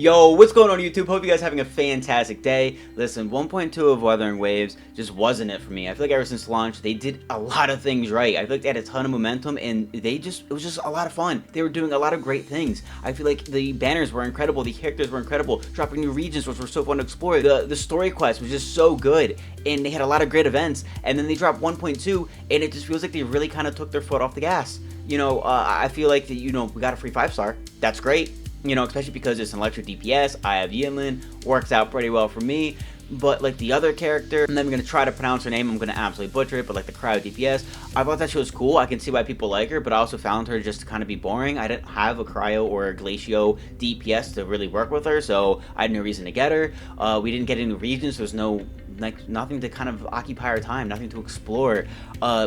Yo, what's going on YouTube? Hope you guys are having a fantastic day. Listen, 1.2 of Wuthering Waves just wasn't it for me. I feel like ever since launch, they did a lot of things right. I feel like they had a ton of momentum and it was just a lot of fun. They were doing a lot of great things. I feel like the banners were incredible, the characters were incredible, dropping new regions which were so fun to explore. The story quest was just so good and they had a lot of great events, and then they dropped 1.2 and it just feels like they really kind of took their foot off the gas. I feel like that, we got a free 5-star. That's great. Especially because it's an electric DPS. I have Yinlin, works out pretty well for me. But like the other character, and I'm gonna try to pronounce her name, I'm gonna absolutely butcher it, but like the cryo DPS, I thought that she was cool. I can see why people like her, but I also found her just to kind of be boring. I didn't have a cryo or a glacio DPS to really work with her, so I had no reason to get her. We didn't get any regions, so there's nothing to kind of occupy our time, nothing to explore.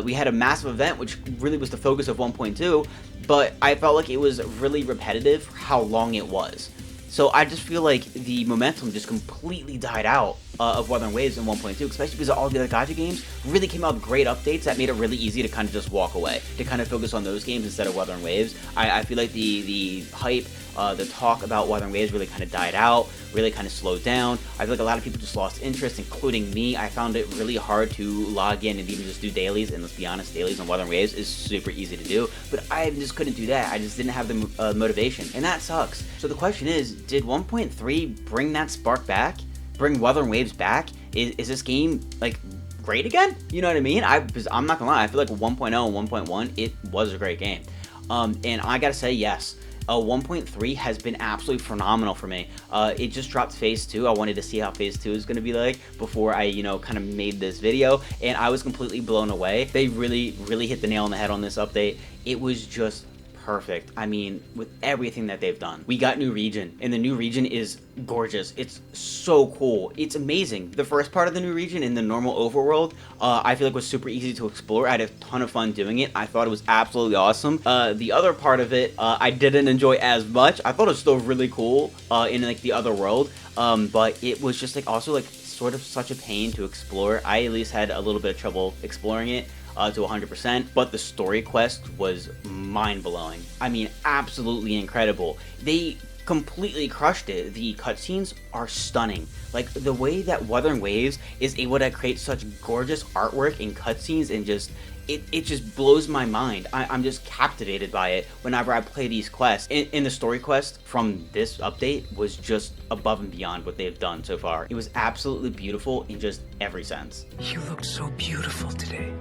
We had a massive event, which really was the focus of 1.2, but I felt like it was really repetitive for how long it was. So I just feel like the momentum just completely died out of Wuthering Waves in 1.2, especially because all the other gacha games really came out with great updates that made it really easy to kind of just walk away, to kind of focus on those games instead of Wuthering Waves. I feel like the hype, the talk about Wuthering Waves really kind of died out, really kind of slowed down. I feel like a lot of people just lost interest, including me. I found it really hard to log in and even just do dailies, and let's be honest, dailies on Wuthering Waves is super easy to do, but I just couldn't do that. I just didn't have the motivation, and that sucks. So the question is, did 1.3 bring that spark back? Bring Wuthering Waves back? Is this game like great again? You know what I mean? Because I'm not gonna lie, I feel like 1.0 and 1.1, it was a great game. And I gotta say, yes, 1.3 has been absolutely phenomenal for me. It just dropped phase 2. I wanted to see how phase 2 is going to be like before I, kind of made this video, and I was completely blown away. They really hit the nail on the head on this update. It was just perfect. I mean, with everything that they've done. We got new region, and the new region is gorgeous. It's so cool. It's amazing. The first part of the new region in the normal overworld, I feel like was super easy to explore. I had a ton of fun doing it. I thought it was absolutely awesome. The other part of it, I didn't enjoy as much. I thought it was still really cool in like the other world, but it was just like also like sort of such a pain to explore. I at least had a little bit of trouble exploring it to 100%, but the story quest was mind-blowing. I mean, absolutely incredible. They completely crushed it. The cutscenes are stunning. Like, the way that Wuthering Waves is able to create such gorgeous artwork in cutscenes and just it just blows my mind. I'm just captivated by it whenever I play these quests. And the story quest from this update was just above and beyond what they've done so far. It was absolutely beautiful in just every sense. You look so beautiful today.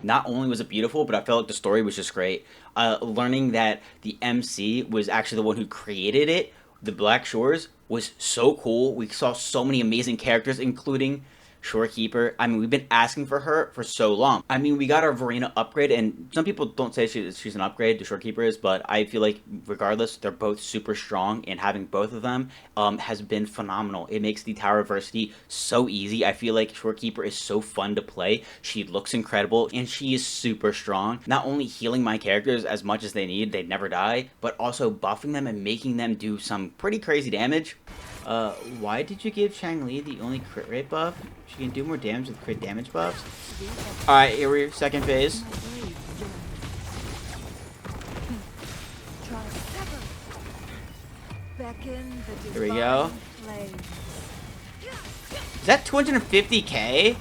Not only was it beautiful, but I felt like the story was just great. Learning that the MC was actually the one who created it, the Black Shores, was so cool. We saw so many amazing characters, including Shorekeeper. I mean, we've been asking for her for so long. I mean, we got our Verena upgrade, and some people don't say she's an upgrade, the Shorekeeper is, but I feel like regardless, they're both super strong, and having both of them has been phenomenal. It makes the tower adversity so easy. I feel like Shorekeeper is so fun to play. She looks incredible, and she is super strong. Not only healing my characters as much as they need, they never die, but also buffing them and making them do some pretty crazy damage. Why did you give Shang-Li the only crit rate buff? She can do more damage with crit damage buffs. Alright, here we're second phase. Here we go. Is that 250k?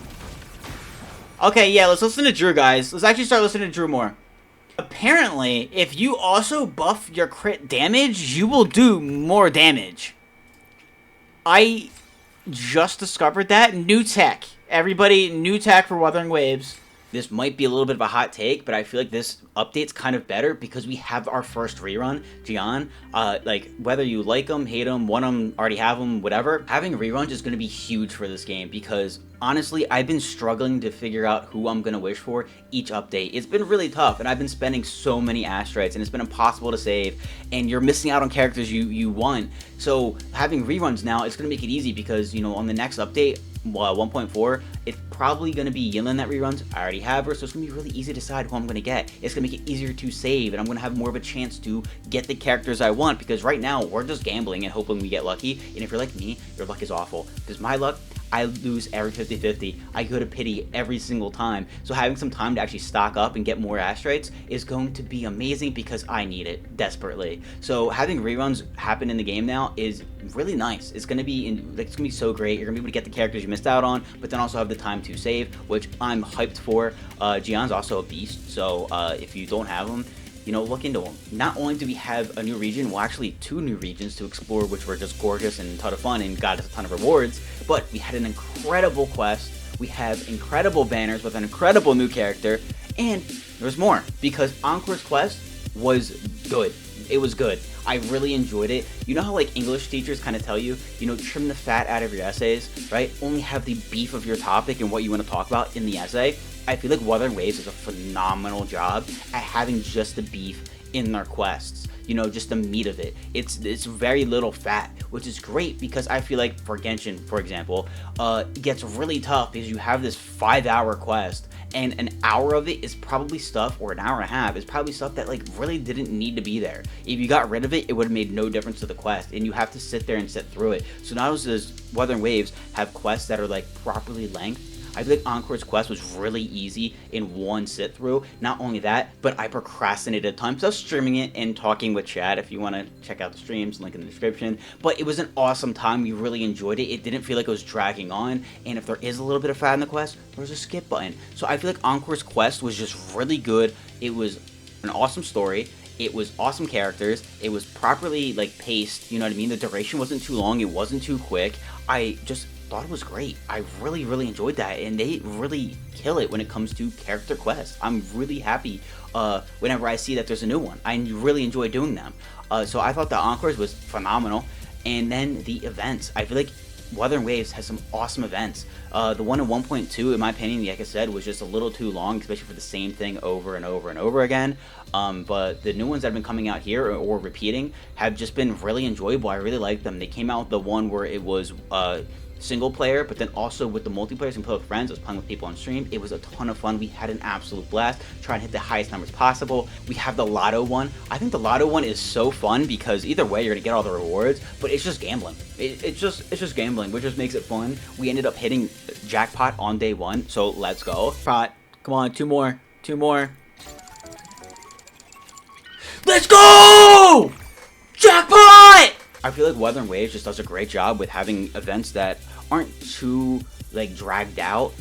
Okay, yeah, let's listen to Drew, guys. Let's actually start listening to Drew more. Apparently, if you also buff your crit damage, you will do more damage. I just discovered that. New tech. Everybody, new tech for Wuthering Waves. This might be a little bit of a hot take, but I feel like this update's kind of better because we have our first rerun, Jian. Like, whether you like them, hate them, want them, already have them, whatever, having reruns is going to be huge for this game because, honestly, I've been struggling to figure out who I'm going to wish for each update. It's been really tough, and I've been spending so many asteroids, and it's been impossible to save, and you're missing out on characters you want. So, having reruns now, it's going to make it easy because, on the next update, 1.4, it's probably going to be Yinlin that reruns. I already have her, so it's going to be really easy to decide who I'm going to get. It's going to make it easier to save, and I'm going to have more of a chance to get the characters I want, because right now, we're just gambling and hoping we get lucky, and if you're like me, your luck is awful. Because my luck, I lose every 50-50. I go to pity every single time. So having some time to actually stock up and get more asteroids is going to be amazing because I need it desperately. So having reruns happen in the game now is really nice. It's gonna be it's gonna be so great. You're gonna be able to get the characters you missed out on, but then also have the time to save, which I'm hyped for. Gion's also a beast, so if you don't have him, you know, look into them. Not only do we have a new region, well actually 2 new regions to explore, which were just gorgeous and a ton of fun and got us a ton of rewards, but we had an incredible quest, we have incredible banners with an incredible new character, and there's more, because Encore's quest was good. It was good. I really enjoyed it. You know how like English teachers kind of tell you, you know, trim the fat out of your essays, right? Only have the beef of your topic and what you want to talk about in the essay. I feel like Wuthering Waves does a phenomenal job at having just the beef in their quests. You know, just the meat of it. It's very little fat, which is great because I feel like for Genshin, for example, it gets really tough because you have this 5-hour quest and an hour of it is probably stuff, or an hour and a half is probably stuff that like really didn't need to be there. If you got rid of it, it would have made no difference to the quest, and you have to sit there and sit through it. So not only does Wuthering Waves have quests that are like properly length, I feel like Encore's quest was really easy in one sit through. Not only that, but I procrastinated a ton. So I was streaming it and talking with chat. If you want to check out the streams, link in the description. But it was an awesome time. We really enjoyed it. It didn't feel like it was dragging on. And if there is a little bit of fat in the quest, there's a skip button. So I feel like Encore's quest was just really good. It was an awesome story. It was awesome characters. It was properly like paced. You know what I mean? The duration wasn't too long. It wasn't too quick. I just thought it was great. I really enjoyed that, and they really kill it when it comes to character quests. I'm really happy whenever I see that there's a new one. I really enjoy doing them. So I thought the Encores was phenomenal, and then the events. I feel like Wuthering Waves has some awesome events. The one in 1.2, in my opinion, like I said, was just a little too long, especially for the same thing over and over again. But the new ones that have been coming out here or repeating have just been really enjoyable. I really like them. They came out with the one where it was single player, but then also with the multiplayer, you can play with friends. I was playing with people on stream. It was a ton of fun. We had an absolute blast trying to hit the highest numbers possible. We have the lotto one. I think the lotto one is so fun because either way you're gonna get all the rewards, but it's just gambling. It's just gambling, which just makes it fun. We ended up hitting jackpot on day 1, so let's go. Pot, come on, 2 more, 2 more. Let's go! Jackpot! I feel like Wuthering Waves just does a great job with having events that aren't too like dragged out,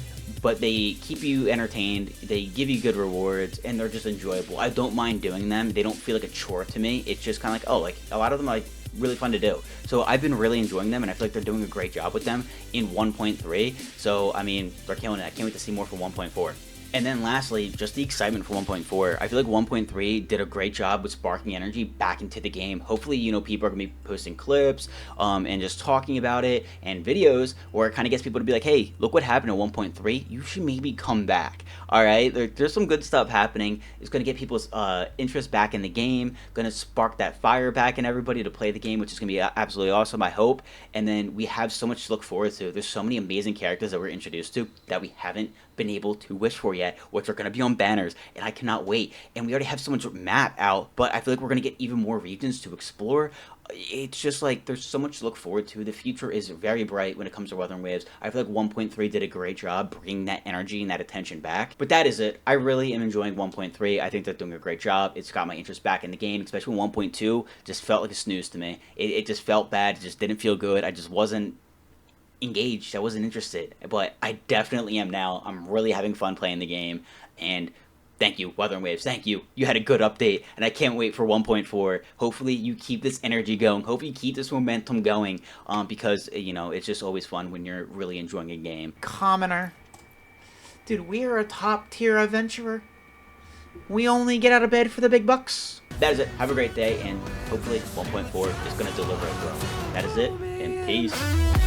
but they keep you entertained, they give you good rewards, and they're just enjoyable. I don't mind doing them. They don't feel like a chore to me. It's just kind of like, oh, like a lot of them are like really fun to do. So I've been really enjoying them, and I feel like they're doing a great job with them in 1.3. So I mean, they're killing it. I can't wait to see more for 1.4. And then lastly, just the excitement for 1.4. I feel like 1.3 did a great job with sparking energy back into the game. Hopefully, you know, people are going to be posting clips and just talking about it and videos where it kind of gets people to be like, hey, look what happened at 1.3. You should maybe come back. All right? There's some good stuff happening. It's going to get people's interest back in the game, going to spark that fire back in everybody to play the game, which is going to be absolutely awesome, I hope. And then we have so much to look forward to. There's so many amazing characters that we're introduced to that we haven't been able to wish for yet, which are going to be on banners, and I cannot wait. And we already have so much map out, but I feel like we're going to get even more regions to explore. It's just like there's so much to look forward to. The future is very bright when it comes to Wuthering Waves. I feel like 1.3 did a great job bringing that energy and that attention back. But that is it. I really am enjoying 1.3. I think they're doing a great job. It's got my interest back in the game, especially 1.2 just felt like a snooze to me. It just felt bad. It just didn't feel good. I just wasn't engaged. I wasn't interested, but I definitely am now. I'm really having fun playing the game, and thank you, Wuthering Waves. Thank you. You had a good update, and I can't wait for 1.4. Hopefully, you keep this energy going. Hopefully, you keep this momentum going, because, you know, it's just always fun when you're really enjoying a game. Commoner. Dude, we're a top-tier adventurer. We only get out of bed for the big bucks. That is it. Have a great day, and hopefully 1.4 is going to deliver as well. That is it, and peace.